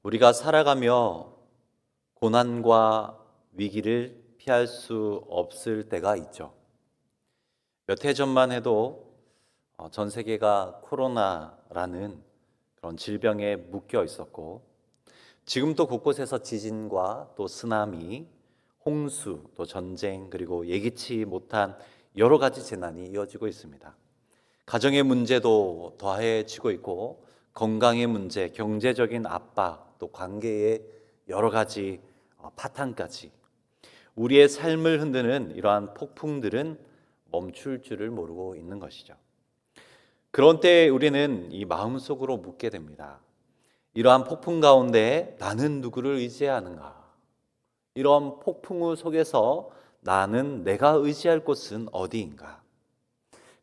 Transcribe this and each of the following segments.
우리가 살아가며 고난과 위기를 피할 수 없을 때가 있죠. 몇 해 전만 해도 전 세계가 코로나라는 그런 질병에 묶여 있었고, 지금도 곳곳에서 지진과 또 쓰나미, 홍수, 또 전쟁, 그리고 예기치 못한 여러 가지 재난이 이어지고 있습니다. 가정의 문제도 더해지고 있고, 건강의 문제, 경제적인 압박, 또 관계의 여러 가지 파탄까지 우리의 삶을 흔드는 이러한 폭풍들은 멈출 줄을 모르고 있는 것이죠. 그런 때 우리는 이 마음속으로 묻게 됩니다. 이러한 폭풍 가운데 나는 누구를 의지해야 하는가? 이런 폭풍우 속에서 나는 내가 의지할 곳은 어디인가?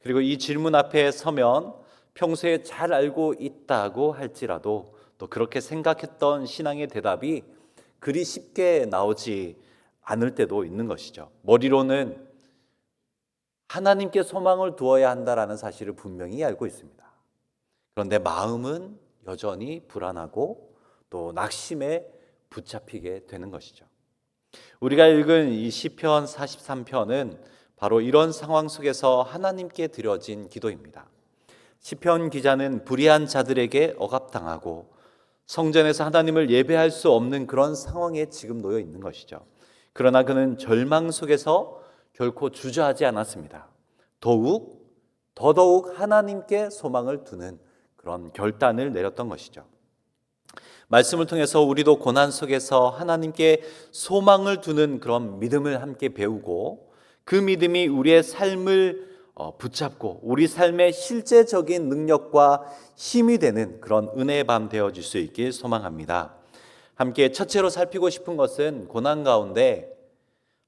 그리고 이 질문 앞에 서면 평소에 잘 알고 있다고 할지라도 또 그렇게 생각했던 신앙의 대답이 그리 쉽게 나오지 않을 때도 있는 것이죠. 머리로는 하나님께 소망을 두어야 한다라는 사실을 분명히 알고 있습니다. 그런데 마음은 여전히 불안하고 또 낙심에 붙잡히게 되는 것이죠. 우리가 읽은 이 시편 43편은 바로 이런 상황 속에서 하나님께 드려진 기도입니다. 시편 기자는 불의한 자들에게 억압당하고 성전에서 하나님을 예배할 수 없는 그런 상황에 지금 놓여 있는 것이죠. 그러나 그는 절망 속에서 결코 주저하지 않았습니다. 더더욱 하나님께 소망을 두는 그런 결단을 내렸던 것이죠. 말씀을 통해서 우리도 고난 속에서 하나님께 소망을 두는 그런 믿음을 함께 배우고, 그 믿음이 우리의 삶을 붙잡고 우리 삶의 실제적인 능력과 힘이 되는 그런 은혜의 밤 되어질 수 있길 소망합니다. 함께 첫째로 살피고 싶은 것은 고난 가운데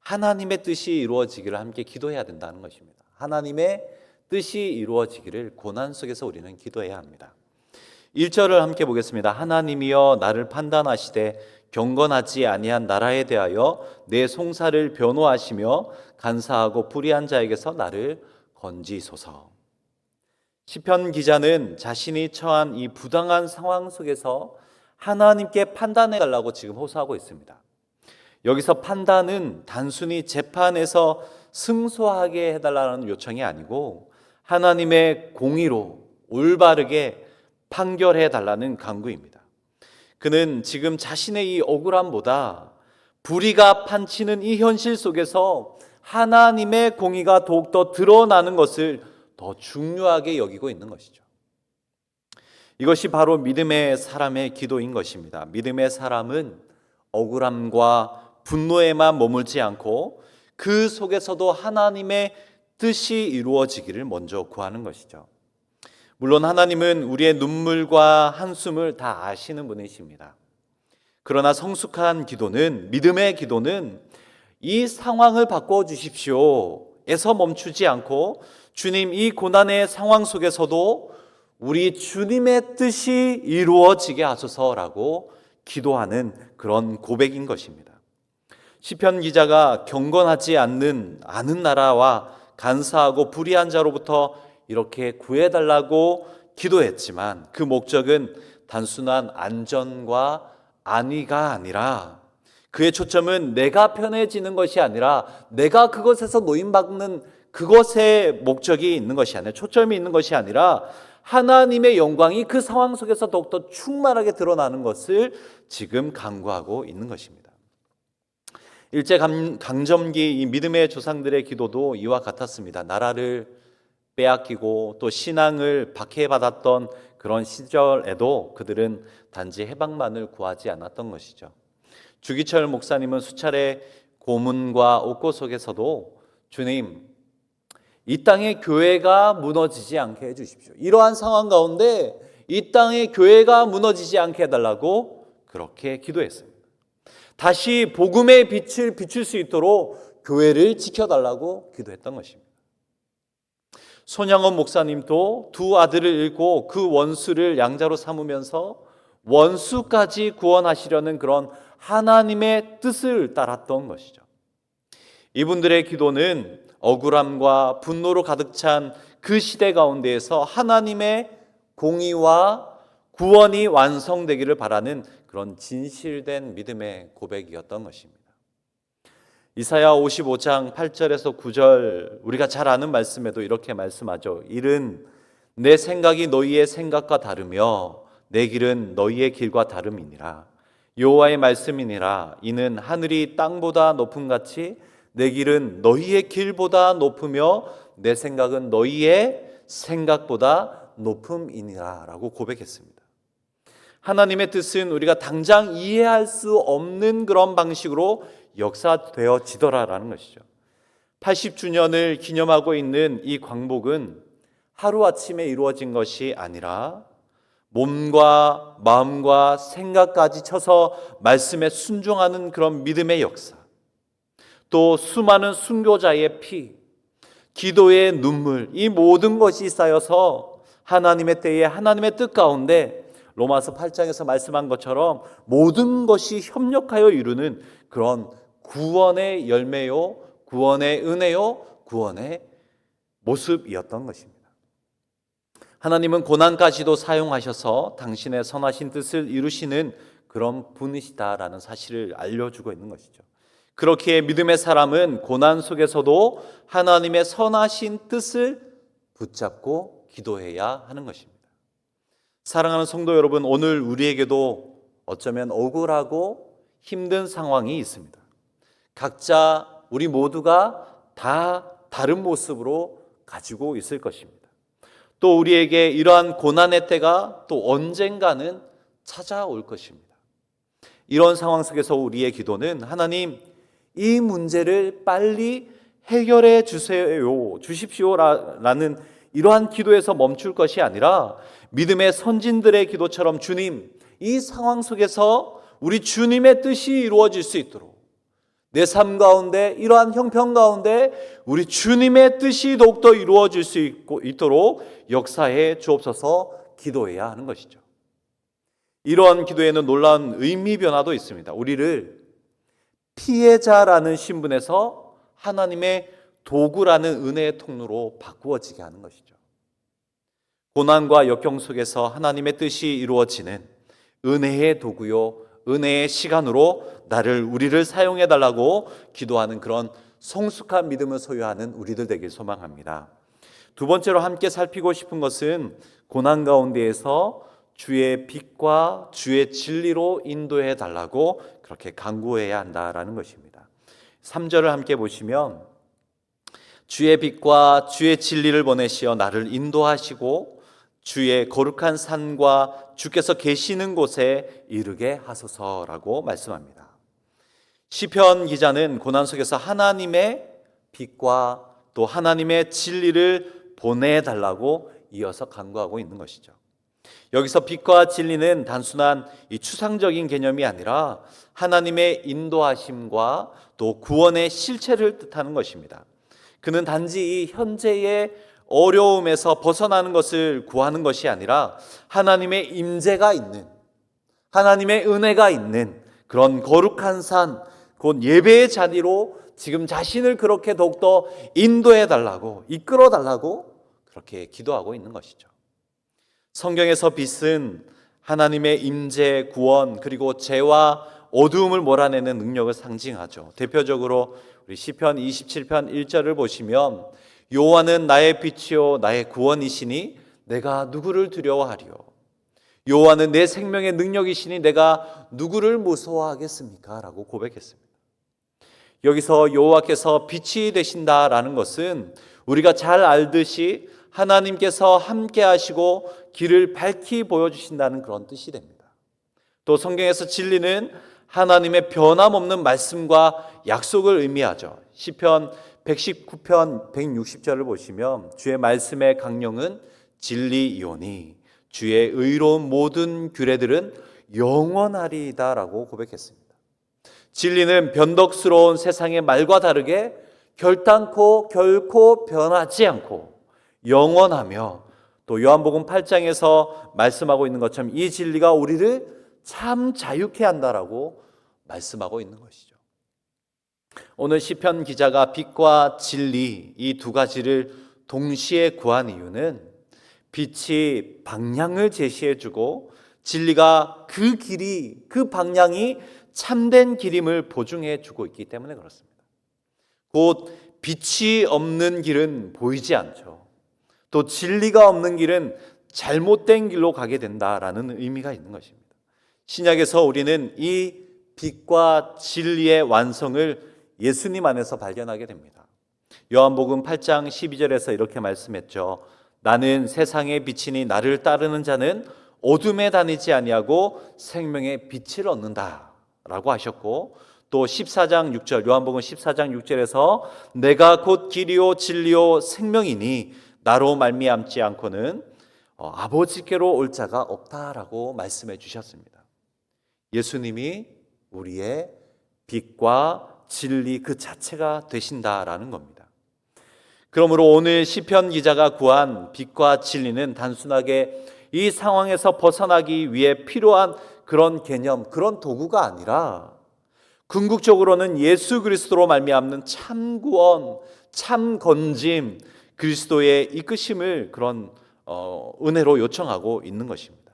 하나님의 뜻이 이루어지기를 함께 기도해야 된다는 것입니다. 하나님의 뜻이 이루어지기를 고난 속에서 우리는 기도해야 합니다. 1절을 함께 보겠습니다. 하나님이여 나를 판단하시되 경건하지 아니한 나라에 대하여 내 송사를 변호하시며 간사하고 불의한 자에게서 나를 건지소서. 시편 기자는 자신이 처한 이 부당한 상황 속에서 하나님께 판단해 달라고 지금 호소하고 있습니다. 여기서 판단은 단순히 재판에서 승소하게 해달라는 요청이 아니고 하나님의 공의로 올바르게 판결해 달라는 간구입니다. 그는 지금 자신의 이 억울함보다 불의가 판치는 이 현실 속에서 하나님의 공의가 더욱더 드러나는 것을 더 중요하게 여기고 있는 것이죠. 이것이 바로 믿음의 사람의 기도인 것입니다. 믿음의 사람은 억울함과 분노에만 머물지 않고 그 속에서도 하나님의 뜻이 이루어지기를 먼저 구하는 것이죠. 물론 하나님은 우리의 눈물과 한숨을 다 아시는 분이십니다. 그러나 성숙한 기도는, 믿음의 기도는 이 상황을 바꿔 주십시오 에서 멈추지 않고 주님, 이 고난의 상황 속에서도 우리 주님의 뜻이 이루어지게 하소서라고 기도하는 그런 고백인 것입니다. 시편 기자가 경건하지 않는 아는 나라와 간사하고 불의한 자로부터 이렇게 구해달라고 기도했지만 그 목적은 단순한 안전과 안위가 아니라, 그의 초점은 내가 편해지는 것이 아니라 내가 그것에서 노임받는 그것에 목적이 있는 것이 아니라, 초점이 있는 것이 아니라 하나님의 영광이 그 상황 속에서 더욱더 충만하게 드러나는 것을 지금 간구하고 있는 것입니다. 일제강점기 이 믿음의 조상들의 기도도 이와 같았습니다. 나라를 빼앗기고 또 신앙을 박해받았던 그런 시절에도 그들은 단지 해방만을 구하지 않았던 것이죠. 주기철 목사님은 수차례 고문과 옥고 속에서도 주님, 이 땅의 교회가 무너지지 않게 해주십시오. 이러한 상황 가운데 이 땅의 교회가 무너지지 않게 해달라고 그렇게 기도했습니다. 다시 복음의 빛을 비출 수 있도록 교회를 지켜달라고 기도했던 것입니다. 손양원 목사님도 두 아들을 잃고 그 원수를 양자로 삼으면서 원수까지 구원하시려는 그런 하나님의 뜻을 따랐던 것이죠. 이분들의 기도는 억울함과 분노로 가득 찬 그 시대 가운데에서 하나님의 공의와 구원이 완성되기를 바라는 그런 진실된 믿음의 고백이었던 것입니다. 이사야 55장 8절에서 9절 우리가 잘 아는 말씀에도 이렇게 말씀하죠. 이른 내 생각이 너희의 생각과 다르며 내 길은 너희의 길과 다름이니라. 여호와의 말씀이니라. 이는 하늘이 땅보다 높음같이 내 길은 너희의 길보다 높으며 내 생각은 너희의 생각보다 높음이니라 라고 고백했습니다. 하나님의 뜻은 우리가 당장 이해할 수 없는 그런 방식으로 역사되어지더라라는 것이죠. 80주년을 기념하고 있는 이 광복은 하루아침에 이루어진 것이 아니라 몸과 마음과 생각까지 쳐서 말씀에 순종하는 그런 믿음의 역사, 또 수많은 순교자의 피, 기도의 눈물, 이 모든 것이 쌓여서 하나님의 때에 하나님의 뜻 가운데 로마서 8장에서 말씀한 것처럼 모든 것이 협력하여 이루는 그런 구원의 열매요, 구원의 은혜요, 구원의 모습이었던 것입니다. 하나님은 고난까지도 사용하셔서 당신의 선하신 뜻을 이루시는 그런 분이시다라는 사실을 알려주고 있는 것이죠. 그렇기에 믿음의 사람은 고난 속에서도 하나님의 선하신 뜻을 붙잡고 기도해야 하는 것입니다. 사랑하는 성도 여러분, 오늘 우리에게도 어쩌면 억울하고 힘든 상황이 있습니다. 각자 우리 모두가 다 다른 모습으로 가지고 있을 것입니다. 또 우리에게 이러한 고난의 때가 또 언젠가는 찾아올 것입니다. 이런 상황 속에서 우리의 기도는 하나님, 이 문제를 빨리 해결해 주십시오라는 이러한 기도에서 멈출 것이 아니라 믿음의 선진들의 기도처럼 주님, 이 상황 속에서 우리 주님의 뜻이 이루어질 수 있도록 내 삶 가운데 이러한 형편 가운데 우리 주님의 뜻이 더욱더 이루어질 수 있도록 역사해 주옵소서 기도해야 하는 것이죠. 이러한 기도에는 놀라운 의미 변화도 있습니다. 우리를 피해자라는 신분에서 하나님의 도구라는 은혜의 통로로 바꾸어지게 하는 것이죠. 고난과 역경 속에서 하나님의 뜻이 이루어지는 은혜의 도구요, 은혜의 시간으로 우리를 사용해 달라고 기도하는 그런 성숙한 믿음을 소유하는 우리들 되길 소망합니다. 두 번째로 함께 살피고 싶은 것은 고난 가운데에서 주의 빛과 주의 진리로 인도해 달라고 그렇게 간구해야 한다라는 것입니다. 3절을 함께 보시면 주의 빛과 주의 진리를 보내시어 나를 인도하시고 주의 거룩한 산과 주께서 계시는 곳에 이르게 하소서라고 말씀합니다. 시편 기자는 고난 속에서 하나님의 빛과 또 하나님의 진리를 보내달라고 이어서 간구하고 있는 것이죠. 여기서 빛과 진리는 단순한 이 추상적인 개념이 아니라 하나님의 인도하심과 또 구원의 실체를 뜻하는 것입니다. 그는 단지 이 현재의 어려움에서 벗어나는 것을 구하는 것이 아니라 하나님의 임재가 있는, 하나님의 은혜가 있는 그런 거룩한 산, 곧 예배의 자리로 지금 자신을 그렇게 더욱더 인도해 달라고, 이끌어 달라고 그렇게 기도하고 있는 것이죠. 성경에서 빛은 하나님의 임재, 구원, 그리고 죄와 어두움을 몰아내는 능력을 상징하죠. 대표적으로 우리 시편 27편 1절을 보시면 여호와는 나의 빛이요 나의 구원이시니 내가 누구를 두려워하리요. 여호와는 내 생명의 능력이시니 내가 누구를 무서워하겠습니까? 라고 고백했습니다. 여기서 여호와께서 빛이 되신다라는 것은 우리가 잘 알듯이 하나님께서 함께 하시고 길을 밝히 보여주신다는 그런 뜻이 됩니다. 또 성경에서 진리는 하나님의 변함없는 말씀과 약속을 의미하죠. 시편 119편 160절을 보시면 주의 말씀의 강령은 진리이오니 주의 의로운 모든 규례들은 영원하리이다라고 고백했습니다. 진리는 변덕스러운 세상의 말과 다르게 결단코 결코 변하지 않고 영원하며 또 요한복음 8장에서 말씀하고 있는 것처럼 이 진리가 우리를 참 자유케 한다라고 말씀하고 있는 것이죠. 오늘 시편 기자가 빛과 진리 이 두 가지를 동시에 구한 이유는 빛이 방향을 제시해주고 진리가 그 길이, 그 방향이 참된 길임을 보증해 주고 있기 때문에 그렇습니다. 곧 빛이 없는 길은 보이지 않죠. 또 진리가 없는 길은 잘못된 길로 가게 된다라는 의미가 있는 것입니다. 신약에서 우리는 이 빛과 진리의 완성을 예수님 안에서 발견하게 됩니다. 요한복음 8장 12절에서 이렇게 말씀했죠. 나는 세상의 빛이니 나를 따르는 자는 어둠에 다니지 아니하고 생명의 빛을 얻는다 라고 하셨고, 또 14장 6절, 요한복음 14장 6절에서 내가 곧 길이요 진리요 생명이니 나로 말미암지 않고는 아버지께로 올 자가 없다라고 말씀해 주셨습니다. 예수님이 우리의 빛과 진리 그 자체가 되신다라는 겁니다. 그러므로 오늘 시편 기자가 구한 빛과 진리는 단순하게 이 상황에서 벗어나기 위해 필요한 그런 개념, 그런 도구가 아니라 궁극적으로는 예수 그리스도로 말미암는 참 구원, 참 건짐, 그리스도의 이끄심을 그런 은혜로 요청하고 있는 것입니다.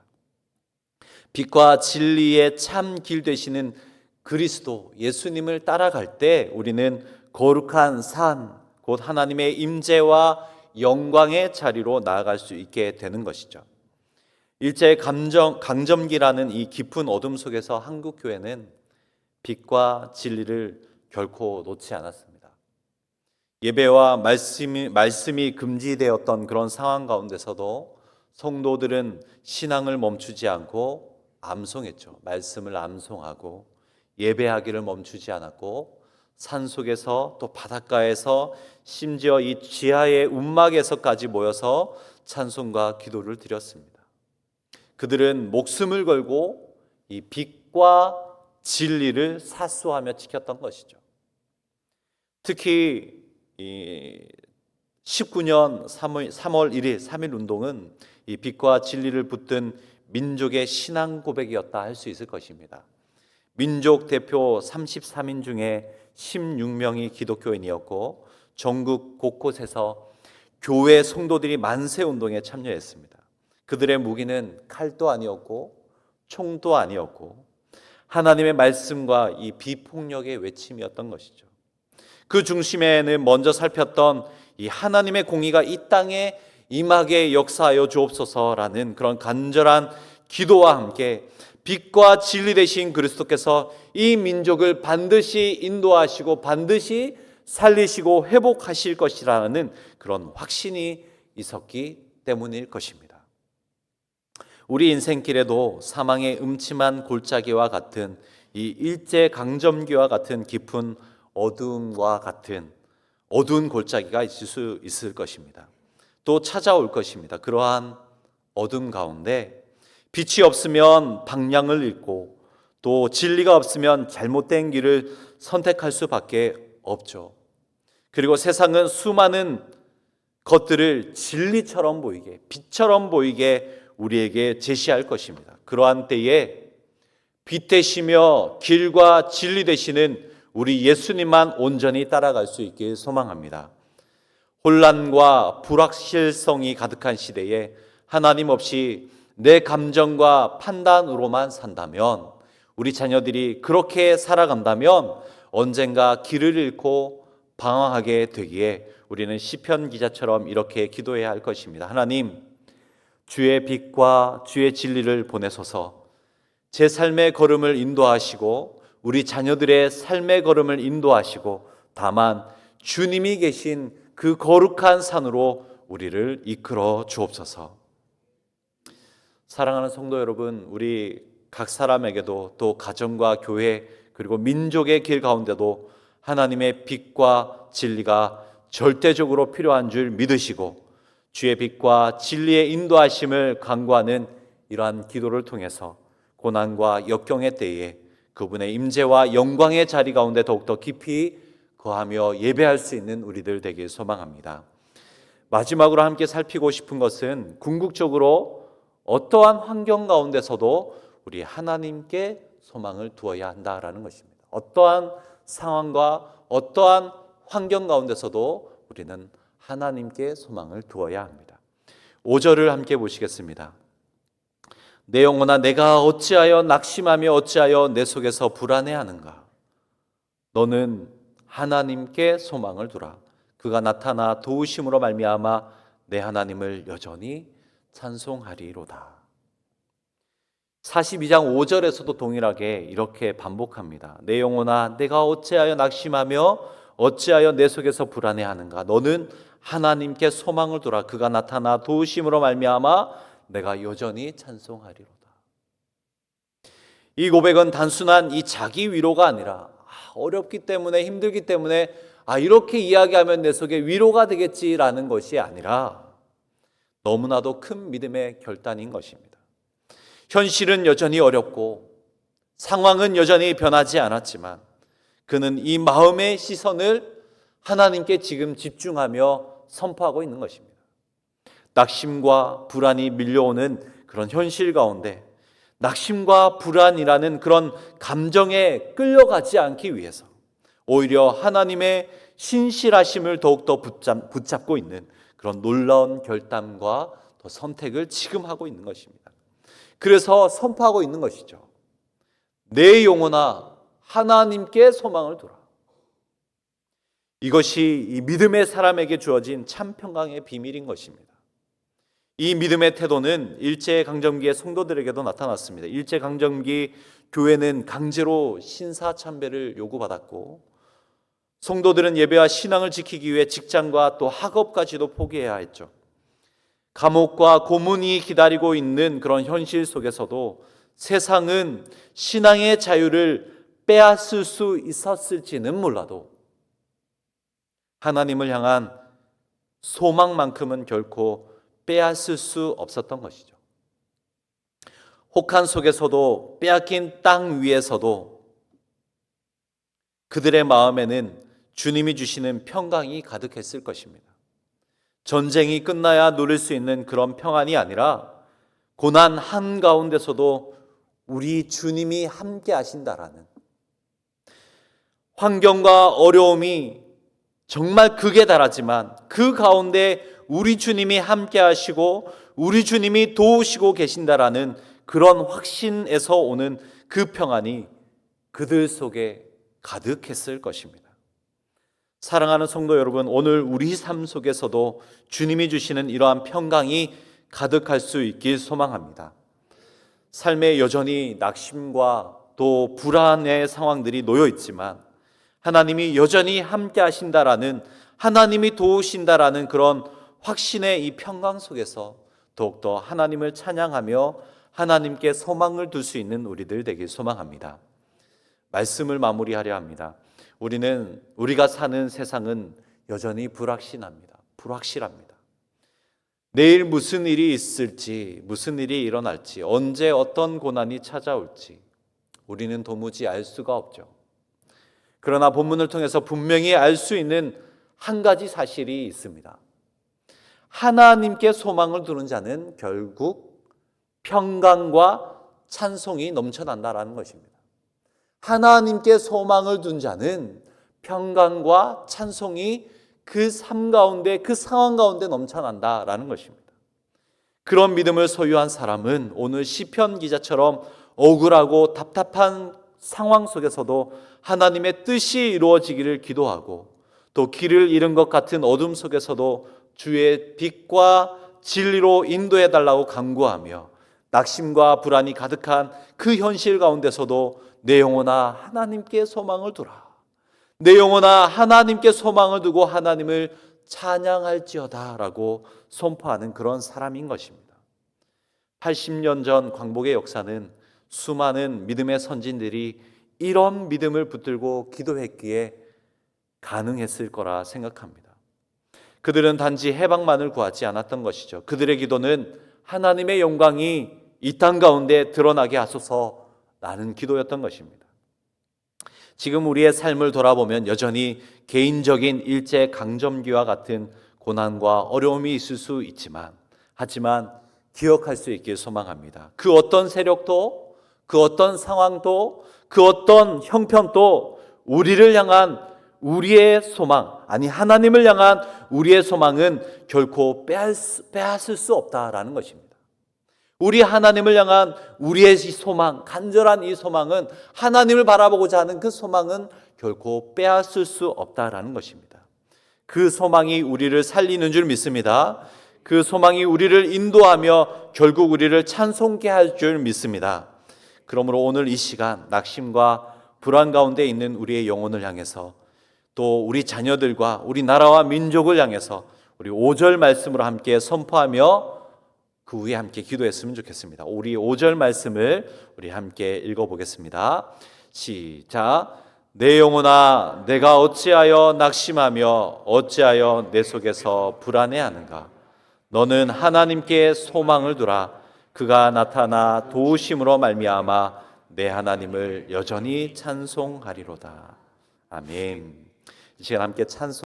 빛과 진리의 참 길 되시는 그리스도, 예수님을 따라갈 때 우리는 거룩한 산, 곧 하나님의 임재와 영광의 자리로 나아갈 수 있게 되는 것이죠. 일제 강점기라는 이 깊은 어둠 속에서 한국 교회는 빛과 진리를 결코 놓지 않았습니다. 예배와 말씀이 금지되었던 그런 상황 가운데서도 성도들은 신앙을 멈추지 않고 암송했죠. 말씀을 암송하고 예배하기를 멈추지 않았고, 산속에서 또 바닷가에서 심지어 이 지하의 움막에서까지 모여서 찬송과 기도를 드렸습니다. 그들은 목숨을 걸고 이 빛과 진리를 사수하며 지켰던 것이죠. 특히 19년 3월 1일 3.1 운동은 이 빛과 진리를 붙든 민족의 신앙 고백이었다 할 수 있을 것입니다. 민족 대표 33인 중에 16명이 기독교인이었고, 전국 곳곳에서 교회 성도들이 만세 운동에 참여했습니다. 그들의 무기는 칼도 아니었고 총도 아니었고 하나님의 말씀과 이 비폭력의 외침이었던 것이죠. 그 중심에는 먼저 살폈던 이 하나님의 공의가 이 땅에 임하게 역사하여 주옵소서라는 그런 간절한 기도와 함께 빛과 진리 되신 그리스도께서 이 민족을 반드시 인도하시고 반드시 살리시고 회복하실 것이라는 그런 확신이 있었기 때문일 것입니다. 우리 인생길에도 사망의 음침한 골짜기와 같은 이 일제 강점기와 같은 깊은 어둠과 같은 어두운 골짜기가 있을 수 있을 것입니다. 또 찾아올 것입니다. 그러한 어둠 가운데 빛이 없으면 방향을 잃고 또 진리가 없으면 잘못된 길을 선택할 수밖에 없죠. 그리고 세상은 수많은 것들을 진리처럼 보이게, 빛처럼 보이게 우리에게 제시할 것입니다. 그러한 때에 빛 되시며 길과 진리 되시는 우리 예수님만 온전히 따라갈 수 있길 소망합니다. 혼란과 불확실성이 가득한 시대에 하나님 없이 내 감정과 판단으로만 산다면, 우리 자녀들이 그렇게 살아간다면 언젠가 길을 잃고 방황하게 되기에 우리는 시편 기자처럼 이렇게 기도해야 할 것입니다. 하나님, 주의 빛과 주의 진리를 보내소서. 제 삶의 걸음을 인도하시고 우리 자녀들의 삶의 걸음을 인도하시고, 다만 주님이 계신 그 거룩한 산으로 우리를 이끌어 주옵소서. 사랑하는 성도 여러분, 우리 각 사람에게도 또 가정과 교회 그리고 민족의 길 가운데도 하나님의 빛과 진리가 절대적으로 필요한 줄 믿으시고 주의 빛과 진리의 인도하심을 간구하는 이러한 기도를 통해서 고난과 역경의 때에 그분의 임재와 영광의 자리 가운데 더욱더 깊이 거하며 예배할 수 있는 우리들 되길 소망합니다. 마지막으로 함께 살피고 싶은 것은 궁극적으로 어떠한 환경 가운데서도 우리 하나님께 소망을 두어야 한다라는 것입니다. 어떠한 상황과 어떠한 환경 가운데서도 우리는 하나님께 소망을 두어야 합니다. 5절을 함께 보시겠습니다. 내 영혼아 내가 어찌하여 낙심하며 어찌하여 내 속에서 불안해하는가. 너는 하나님께 소망을 두라. 그가 나타나 도우심으로 말미암아 내 하나님을 여전히 찬송하리로다. 42장 5절에서도 동일하게 이렇게 반복합니다. 내 영혼아 내가 어찌하여 낙심하며 어찌하여 내 속에서 불안해하는가. 너는 하나님께 소망을 두라. 그가 나타나 도우심으로 말미암아 내가 여전히 찬송하리로다. 이 고백은 단순한 이 자기 위로가 아니라 어렵기 때문에 힘들기 때문에 이렇게 이야기하면 내 속에 위로가 되겠지라는 것이 아니라 너무나도 큰 믿음의 결단인 것입니다. 현실은 여전히 어렵고 상황은 여전히 변하지 않았지만 그는 이 마음의 시선을 하나님께 지금 집중하며 선포하고 있는 것입니다. 낙심과 불안이 밀려오는 그런 현실 가운데 낙심과 불안이라는 그런 감정에 끌려가지 않기 위해서 오히려 하나님의 신실하심을 더욱더 붙잡고 있는 그런 놀라운 결단과 더 선택을 지금 하고 있는 것입니다. 그래서 선포하고 있는 것이죠. 내 영혼아 하나님께 소망을 두라. 이것이 이 믿음의 사람에게 주어진 참 평강의 비밀인 것입니다. 이 믿음의 태도는 일제강점기의 성도들에게도 나타났습니다. 일제강점기 교회는 강제로 신사참배를 요구받았고 성도들은 예배와 신앙을 지키기 위해 직장과 또 학업까지도 포기해야 했죠. 감옥과 고문이 기다리고 있는 그런 현실 속에서도 세상은 신앙의 자유를 빼앗을 수 있었을지는 몰라도 하나님을 향한 소망만큼은 결코 빼앗을 수 없었던 것이죠. 혹한 속에서도 빼앗긴 땅 위에서도 그들의 마음에는 주님이 주시는 평강이 가득했을 것입니다. 전쟁이 끝나야 누릴 수 있는 그런 평안이 아니라 고난 한가운데서도 우리 주님이 함께 하신다라는, 환경과 어려움이 정말 극에 달하지만 그 가운데 우리 주님이 함께 하시고 우리 주님이 도우시고 계신다라는 그런 확신에서 오는 그 평안이 그들 속에 가득했을 것입니다. 사랑하는 성도 여러분, 오늘 우리 삶 속에서도 주님이 주시는 이러한 평강이 가득할 수 있길 소망합니다. 삶에 여전히 낙심과 또 불안의 상황들이 놓여 있지만 하나님이 여전히 함께 하신다라는, 하나님이 도우신다라는 그런 확신의 이 평강 속에서 더욱더 하나님을 찬양하며 하나님께 소망을 둘 수 있는 우리들 되길 소망합니다. 말씀을 마무리하려 합니다. 우리가 사는 세상은 여전히 불확실합니다. 내일 무슨 일이 있을지, 무슨 일이 일어날지, 언제 어떤 고난이 찾아올지 우리는 도무지 알 수가 없죠. 그러나 본문을 통해서 분명히 알 수 있는 한 가지 사실이 있습니다. 하나님께 소망을 두는 자는 결국 평강과 찬송이 넘쳐난다라는 것입니다. 하나님께 소망을 둔 자는 평강과 찬송이 그 삶 가운데, 그 상황 가운데 넘쳐난다라는 것입니다. 그런 믿음을 소유한 사람은 오늘 시편 기자처럼 억울하고 답답한 상황 속에서도 하나님의 뜻이 이루어지기를 기도하고 또 길을 잃은 것 같은 어둠 속에서도 주의 빛과 진리로 인도해 달라고 간구하며 낙심과 불안이 가득한 그 현실 가운데서도 내 영혼아 하나님께 소망을 두라. 내 영혼아 하나님께 소망을 두고 하나님을 찬양할지어다 라고 선포하는 그런 사람인 것입니다. 80년 전 광복의 역사는 수많은 믿음의 선진들이 이런 믿음을 붙들고 기도했기에 가능했을 거라 생각합니다. 그들은 단지 해방만을 구하지 않았던 것이죠. 그들의 기도는 하나님의 영광이 이 땅 가운데 드러나게 하소서라는 기도였던 것입니다. 지금 우리의 삶을 돌아보면 여전히 개인적인 일제 강점기와 같은 고난과 어려움이 있을 수 있지만, 하지만 기억할 수 있길 소망합니다. 그 어떤 세력도, 그 어떤 상황도, 그 어떤 형편도 우리를 향한 우리의 소망, 아니 하나님을 향한 우리의 소망은 결코 빼앗을 수 없다라는 것입니다. 우리 하나님을 향한 우리의 이 소망, 간절한 이 소망은, 하나님을 바라보고자 하는 그 소망은 결코 빼앗을 수 없다라는 것입니다. 그 소망이 우리를 살리는 줄 믿습니다. 그 소망이 우리를 인도하며 결국 우리를 찬송케 할 줄 믿습니다. 그러므로 오늘 이 시간 낙심과 불안 가운데 있는 우리의 영혼을 향해서, 또 우리 자녀들과 우리 나라와 민족을 향해서 우리 5절 말씀으로 함께 선포하며 그 후에 함께 기도했으면 좋겠습니다. 우리 5절 말씀을 우리 함께 읽어보겠습니다. 시작. 내 영혼아, 내가 어찌하여 낙심하며 어찌하여 내 속에서 불안해하는가? 너는 하나님께 소망을 두라. 그가 나타나 도우심으로 말미암아 내 하나님을 여전히 찬송하리로다. 아멘. 이 시간 함께 찬송